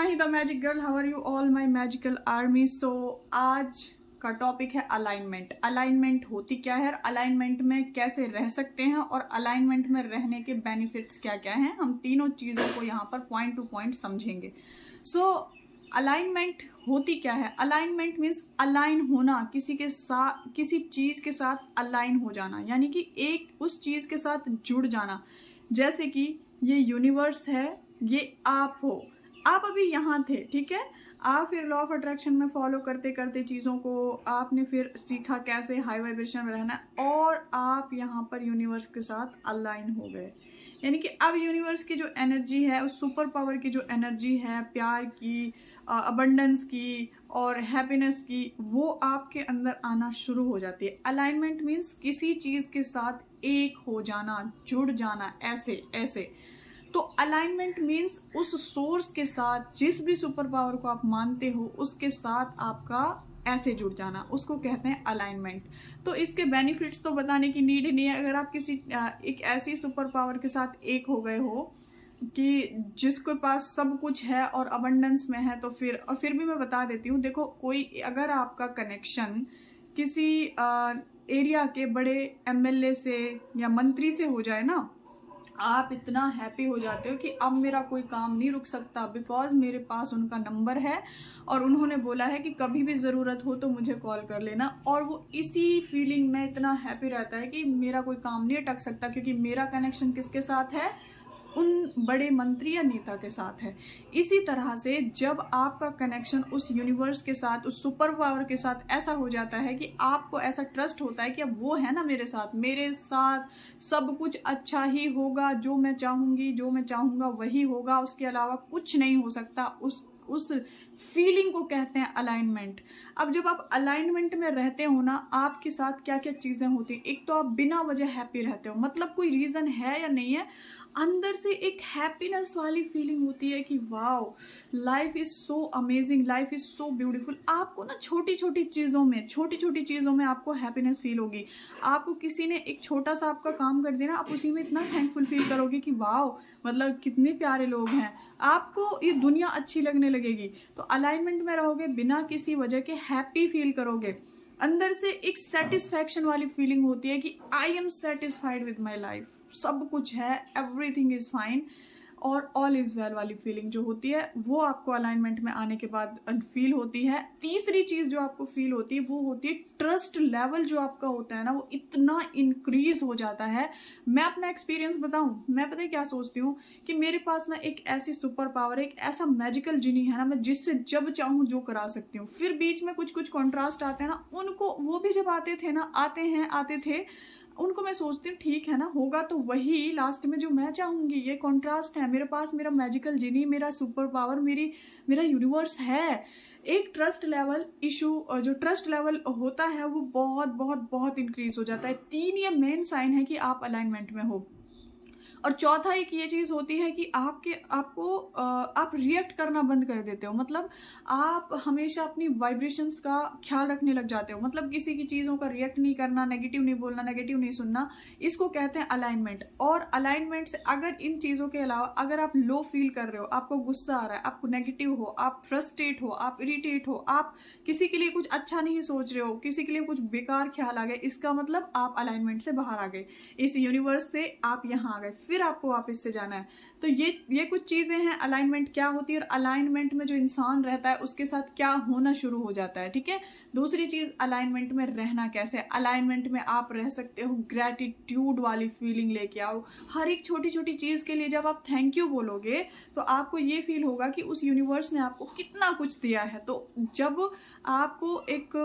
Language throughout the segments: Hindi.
He the magic girl, how are you all my magical army. So आज का टॉपिक है अलाइनमेंट। अलाइनमेंट होती क्या है, अलाइनमेंट में कैसे रह सकते हैं और अलाइनमेंट में रहने के बेनिफिट्स क्या क्या हैं। हम तीनों चीजों को यहाँ पर पॉइंट टू पॉइंट समझेंगे। सो अलाइनमेंट होती क्या है। अलाइनमेंट मीन्स अलाइन होना, किसी के साथ, किसी चीज के साथ अलाइन हो जाना, यानी कि एक उस चीज के साथ जुड़ जाना। जैसे कि ये यूनिवर्स है, ये आप हो, आप अभी यहाँ थे, ठीक है। आप फिर लॉ ऑफ अट्रैक्शन में फॉलो करते करते चीज़ों को आपने फिर सीखा कैसे हाई वाइब्रेशन में रहना, और आप यहाँ पर यूनिवर्स के साथ अलाइन हो गए। यानी कि अब यूनिवर्स की जो एनर्जी है, उस सुपर पावर की जो एनर्जी है, प्यार की, अबंडेंस की और हैप्पीनेस की, वो आपके अंदर आना शुरू हो जाती है। अलाइनमेंट मीन्स किसी चीज़ के साथ एक हो जाना, जुड़ जाना, ऐसे ऐसे। तो अलाइनमेंट मीन्स उस सोर्स के साथ, जिस भी सुपर पावर को आप मानते हो, उसके साथ आपका ऐसे जुड़ जाना, उसको कहते हैं अलाइनमेंट। तो इसके बेनिफिट्स तो बताने की नीड ही नहीं है। अगर आप किसी एक ऐसी सुपर पावर के साथ एक हो गए हो कि जिसके पास सब कुछ है और अबंडेंस में है, तो फिर भी मैं बता देती हूँ। देखो, कोई अगर आपका कनेक्शन किसी एरिया के बड़े एमएलए से या मंत्री से हो जाए ना, आप इतना हैप्पी हो जाते हो कि अब मेरा कोई काम नहीं रुक सकता, बिकॉज मेरे पास उनका नंबर है और उन्होंने बोला है कि कभी भी ज़रूरत हो तो मुझे कॉल कर लेना। और वो इसी फीलिंग में इतना हैप्पी रहता है कि मेरा कोई काम नहीं अटक सकता, क्योंकि मेरा कनेक्शन किसके साथ है, उन बड़े मंत्री या नेता के साथ है। इसी तरह से जब आपका कनेक्शन उस यूनिवर्स के साथ, उस सुपर पावर के साथ ऐसा हो जाता है कि आपको ऐसा ट्रस्ट होता है कि अब वो है ना मेरे साथ सब कुछ अच्छा ही होगा, जो मैं चाहूंगी, जो मैं चाहूंगा वही होगा, उसके अलावा कुछ नहीं हो सकता, उस फीलिंग को कहते हैं अलाइनमेंट। अब जब आप अलाइनमेंट में रहते हो ना, आपके साथ क्या क्या चीजें होती हैं। एक तो आप बिना वजह हैप्पी रहते हो, मतलब कोई रीजन है या नहीं है, अंदर से एक हैप्पीनेस वाली फीलिंग होती है कि wow, life is so amazing, life is so beautiful. आपको ना छोटी छोटी चीजों में आपको हैप्पीनेस फील होगी। आपको किसी ने एक छोटा सा आपका काम कर दिया ना, आप उसी में इतना थैंकफुल फील करोगे कि वाओ, मतलब कितने प्यारे लोग हैं, आपको ये दुनिया अच्छी लगने लगेगी। तो अलाइनमेंट में रहोगे, बिना किसी वजह के हैप्पी फील करोगे। अंदर से एक सेटिस्फैक्शन वाली फीलिंग होती है कि I am satisfied with my life, सब कुछ है, एवरीथिंग इज फाइन और ऑल इज वेल वाली फीलिंग जो होती है, वो आपको अलाइनमेंट में आने के बाद फील होती है। तीसरी चीज जो आपको फील होती है वो होती है ट्रस्ट लेवल जो आपका होता है ना, वो इतना इंक्रीज हो जाता है। मैं अपना एक्सपीरियंस बताऊं, मैं पता है क्या सोचती हूँ कि मेरे पास ना एक ऐसी सुपर पावर, एक ऐसा मैजिकल जिनी है ना, मैं जिससे जब चाहूं जो करा सकती हूँ। फिर बीच में कुछ कुछ कॉन्ट्रास्ट आते हैं ना, उनको वो भी जब आते थे उनको मैं सोचती हूँ ठीक है ना, होगा तो वही लास्ट में जो मैं चाहूंगी। ये कॉन्ट्रास्ट है, मेरे पास मेरा मैजिकल जिनी, मेरा सुपर पावर, मेरा यूनिवर्स है। एक ट्रस्ट लेवल इशू, जो ट्रस्ट लेवल होता है वो बहुत बहुत बहुत इंक्रीज हो जाता है। 3 ये मेन साइन है कि आप अलाइनमेंट में हो। और चौथा एक ये चीज होती है कि आप रिएक्ट करना बंद कर देते हो, मतलब आप हमेशा अपनी वाइब्रेशंस का ख्याल रखने लग जाते हो। मतलब किसी की चीजों का रिएक्ट नहीं करना, नेगेटिव नहीं बोलना, नेगेटिव नहीं सुनना, इसको कहते हैं अलाइनमेंट। और अलाइनमेंट से अगर इन चीजों के अलावा अगर आप लो फील कर रहे हो, आपको गुस्सा आ रहा है, आपको नेगेटिव हो, आप फ्रस्ट्रेट हो, आप इरिटेट हो, आप किसी के लिए कुछ अच्छा नहीं सोच रहे हो, किसी के लिए कुछ बेकार ख्याल आ गए, इसका मतलब आप अलाइनमेंट से बाहर आ गए, इस यूनिवर्स से आप यहाँ आ गए, फिर आपको वापस से जाना है। तो ये कुछ चीजें हैं अलाइनमेंट क्या होती है, और अलाइनमेंट में जो इंसान रहता है उसके साथ क्या होना शुरू हो जाता है, ठीक है। दूसरी चीज, अलाइनमेंट में रहना कैसे। अलाइनमेंट में आप रह सकते हो ग्रेटिट्यूड वाली फीलिंग लेके आओ। हर एक छोटी छोटी चीज के लिए जब आप थैंक यू बोलोगे तो आपको ये फील होगा कि उस यूनिवर्स ने आपको कितना कुछ दिया है। तो जब आपको एक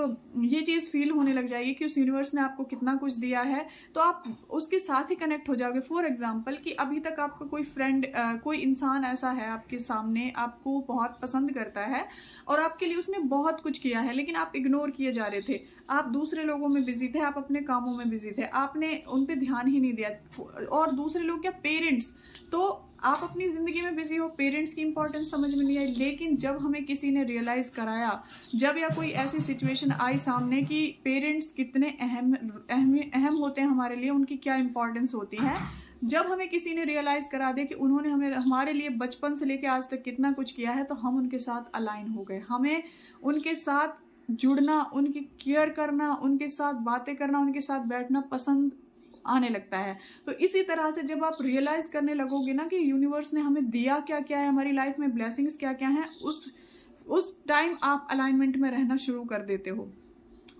ये चीज फील होने लग जाएगी कि उस यूनिवर्स ने आपको कितना कुछ दिया है, तो आप उसके साथ ही कनेक्ट हो जाओगे। फॉर एग्जाम्पल कि अभी तक आपका कोई फ्रेंड, कोई इंसान ऐसा है आपके सामने, आपको बहुत पसंद करता है और आपके लिए उसने बहुत कुछ किया है, लेकिन आप इग्नोर किए जा रहे थे, आप दूसरे लोगों में बिजी थे, आप अपने कामों में बिजी थे, आपने उन पे ध्यान ही नहीं दिया। और दूसरे लोग क्या, पेरेंट्स, तो आप अपनी जिंदगी में बिजी हो, पेरेंट्स की इंपॉर्टेंस समझ में नहीं आई। लेकिन जब हमें किसी ने रियलाइज कराया, जब या कोई ऐसी सिचुएशन आई सामने कि पेरेंट्स कितने अहम होते हैं हमारे लिए, उनकी क्या इंपॉर्टेंस होती है, जब हमें किसी ने रियलाइज करा दे कि उन्होंने हमें हमारे लिए बचपन से लेकर आज तक कितना कुछ किया है, तो हम उनके साथ अलाइन हो गए। हमें उनके साथ जुड़ना, उनकी केयर करना, उनके साथ बातें करना, उनके साथ बैठना पसंद आने लगता है। तो इसी तरह से जब आप रियलाइज करने लगोगे ना कि यूनिवर्स ने हमें दिया क्या क्या है, हमारी लाइफ में ब्लेसिंग्स क्या क्या हैं, उस टाइम आप अलाइनमेंट में रहना शुरू कर देते हो।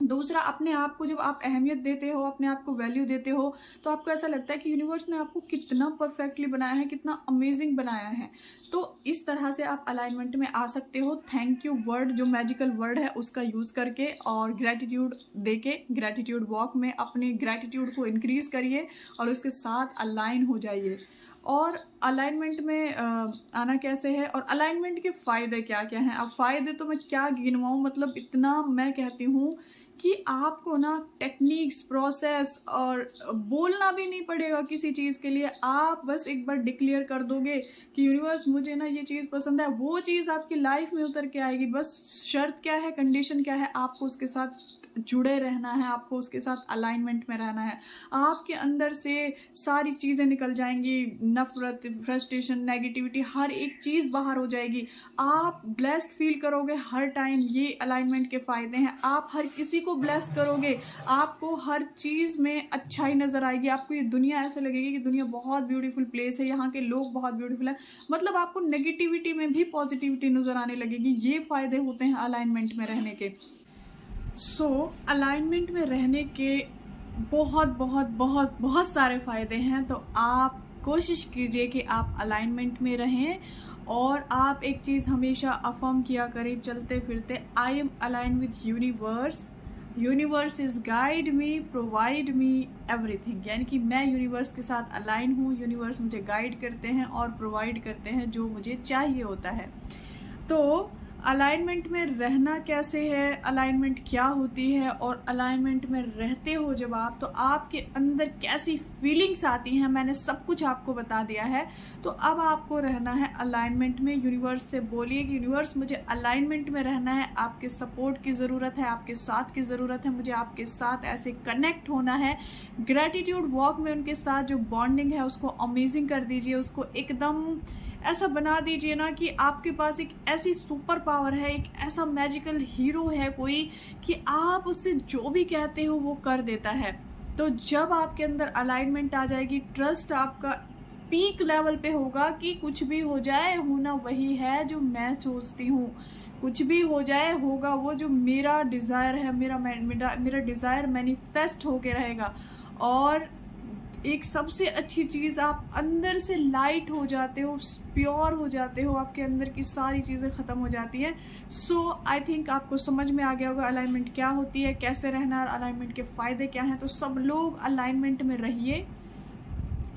दूसरा, अपने आप को जब आप अहमियत देते हो, अपने आप को वैल्यू देते हो, तो आपको ऐसा लगता है कि यूनिवर्स ने आपको कितना परफेक्टली बनाया है, कितना अमेजिंग बनाया है। तो इस तरह से आप अलाइनमेंट में आ सकते हो। थैंक यू वर्ड, जो मैजिकल वर्ड है, उसका यूज करके और ग्रेटिट्यूड देके, ग्रेटिट्यूड वॉक में अपने ग्रेटिट्यूड को इंक्रीज करिए और उसके साथ अलाइन हो जाइए। और अलाइनमेंट में आना कैसे है और अलाइनमेंट के फायदे क्या क्या हैं। अब फायदे तो मैं क्या गिनवाऊं, मतलब इतना मैं कहती हूँ कि आपको ना टेक्निक्स, प्रोसेस और बोलना भी नहीं पड़ेगा किसी चीज़ के लिए। आप बस एक बार डिक्लेयर कर दोगे कि यूनिवर्स मुझे ना ये चीज़ पसंद है, वो चीज़ आपकी लाइफ में उतर के आएगी। बस शर्त क्या है, कंडीशन क्या है, आपको उसके साथ जुड़े रहना है, आपको उसके साथ अलाइनमेंट में रहना है। आपके अंदर से सारी चीज़ें निकल जाएंगी, नफरत, फ्रस्ट्रेशन, नेगेटिविटी, हर एक चीज़ बाहर हो जाएगी। आप ब्लेस्ड फील करोगे हर टाइम। ये अलाइनमेंट के फायदे हैं। आप हर किसी को ब्लेस करोगे, आपको हर चीज़ में अच्छाई नजर आएगी। आपको ये दुनिया ऐसे लगेगी कि दुनिया बहुत ब्यूटीफुल प्लेस है, यहाँ के लोग बहुत ब्यूटीफुल है। मतलब आपको नेगेटिविटी में भी पॉजिटिविटी नजर आने लगेगी। ये फायदे होते हैं अलाइनमेंट में रहने के। अलाइनमेंट में रहने के बहुत बहुत बहुत बहुत सारे फायदे हैं। तो आप कोशिश कीजिए कि आप अलाइनमेंट में रहें और आप एक चीज़ हमेशा अफर्म किया करें चलते फिरते, I am align with universe, universe is guide me, provide me everything. यानी कि मैं यूनिवर्स के साथ अलाइन हूँ, यूनिवर्स मुझे गाइड करते हैं और प्रोवाइड करते हैं जो मुझे चाहिए होता है। तो अलाइनमेंट में रहना कैसे है, अलाइनमेंट क्या होती है और अलाइनमेंट में रहते हो जब आप, तो आपके अंदर कैसी फीलिंग्स आती हैं, मैंने सब कुछ आपको बता दिया है। तो अब आपको रहना है अलाइनमेंट में। यूनिवर्स से बोलिए कि यूनिवर्स मुझे अलाइनमेंट में रहना है, आपके सपोर्ट की ज़रूरत है, आपके साथ की ज़रूरत है, मुझे आपके साथ ऐसे कनेक्ट होना है। ग्रेटिट्यूड वॉक में उनके साथ जो बॉन्डिंग है उसको अमेजिंग कर दीजिए, उसको एकदम ऐसा बना दीजिए ना कि आपके पास एक ऐसी सुपर पावर है, एक ऐसा मैजिकल हीरो है कोई, कि आप उससे जो भी कहते हो वो कर देता है। तो जब आपके अंदर अलाइनमेंट आ जाएगी, ट्रस्ट आपका पीक लेवल पे होगा कि कुछ भी हो जाए, होना वही है जो मैं सोचती हूँ, कुछ भी हो जाए होगा वो जो मेरा डिजायर है, मेरा डिजायर मैनिफेस्ट होके रहेगा। और एक सबसे अच्छी चीज, आप अंदर से लाइट हो जाते हो, प्योर हो जाते हो, आपके अंदर की सारी चीजें खत्म हो जाती हैं। सो आई थिंक आपको समझ में आ गया होगा अलाइनमेंट क्या होती है, कैसे रहना है, अलाइनमेंट के फायदे क्या हैं। तो सब लोग अलाइनमेंट में रहिए।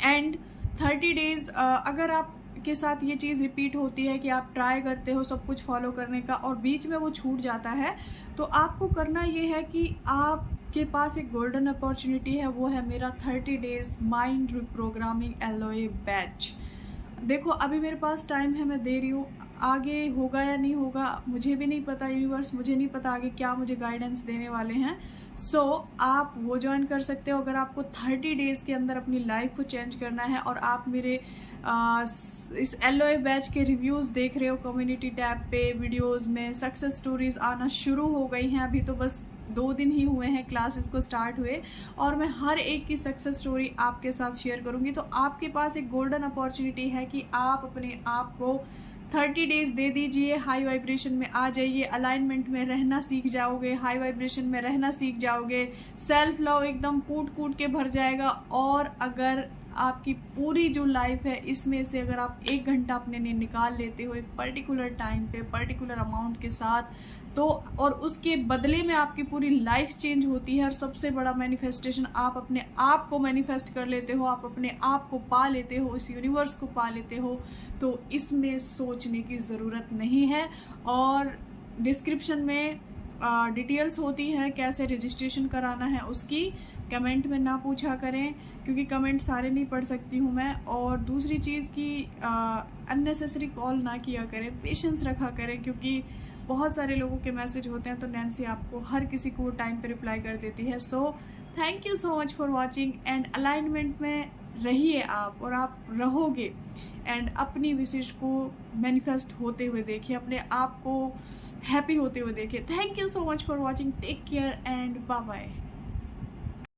एंड 30 डेज अगर आप के साथ ये चीज़ रिपीट होती है कि आप ट्राई करते हो सब कुछ फॉलो करने का और बीच में वो छूट जाता है, तो आपको करना ये है कि आपके पास एक गोल्डन अपॉर्चुनिटी है, वो है मेरा 30 days mind reprogramming LOA batch. देखो अभी मेरे पास टाइम है, मैं दे रही हूँ, आगे होगा या नहीं होगा मुझे भी नहीं पता, यूनिवर्स मुझे नहीं पता आगे क्या मुझे गाइडेंस देने वाले हैं। सो आप वो ज्वाइन कर सकते हो अगर आपको 30 डेज के अंदर अपनी लाइफ को चेंज करना है और आप मेरे इस LOA बैच के रिव्यूज देख रहे हो कम्युनिटी टैब पे, वीडियोस में सक्सेस स्टोरीज आना शुरू हो गई हैं। अभी तो बस 2 दिन ही हुए हैं क्लासेस को स्टार्ट हुए और मैं हर एक की सक्सेस स्टोरी आपके साथ शेयर करूंगी। तो आपके पास एक गोल्डन अपॉर्चुनिटी है कि आप अपने आप को 30 डेज दे दीजिए, हाई वाइब्रेशन में आ जाइए, अलाइनमेंट में रहना सीख जाओगे, हाई वाइब्रेशन में रहना सीख जाओगे, सेल्फ लव एकदम कूट कूट के भर जाएगा। और अगर आपकी पूरी जो लाइफ है इसमें से अगर आप 1 घंटा अपने लिए निकाल लेते हो एक पर्टिकुलर टाइम पे, पर्टिकुलर अमाउंट के साथ, तो और उसके बदले में आपकी पूरी लाइफ चेंज होती है। और सबसे बड़ा मैनिफेस्टेशन, आप अपने आप को मैनिफेस्ट कर लेते हो, आप अपने आप को पा लेते हो, इस यूनिवर्स को पा लेते हो। तो इसमें सोचने की ज़रूरत नहीं है। और डिस्क्रिप्शन में डिटेल्स होती हैं कैसे रजिस्ट्रेशन कराना है उसकी, कमेंट में ना पूछा करें क्योंकि कमेंट सारे नहीं पढ़ सकती हूँ मैं। और दूसरी चीज़ कि अननेसेसरी कॉल ना किया करें, पेशेंस रखा करें क्योंकि बहुत सारे लोगों के मैसेज होते हैं तो नैन्सी आपको हर किसी को टाइम पे रिप्लाई कर देती है। So thank you so much for watching. And alignment में रहिए आप, और आप रहोगे एंड अपनी विशेष को मैनिफेस्ट होते हुए देखिए, अपने आप को हैप्पी होते हुए देखिए। Thank you so much for watching, take care and bye bye.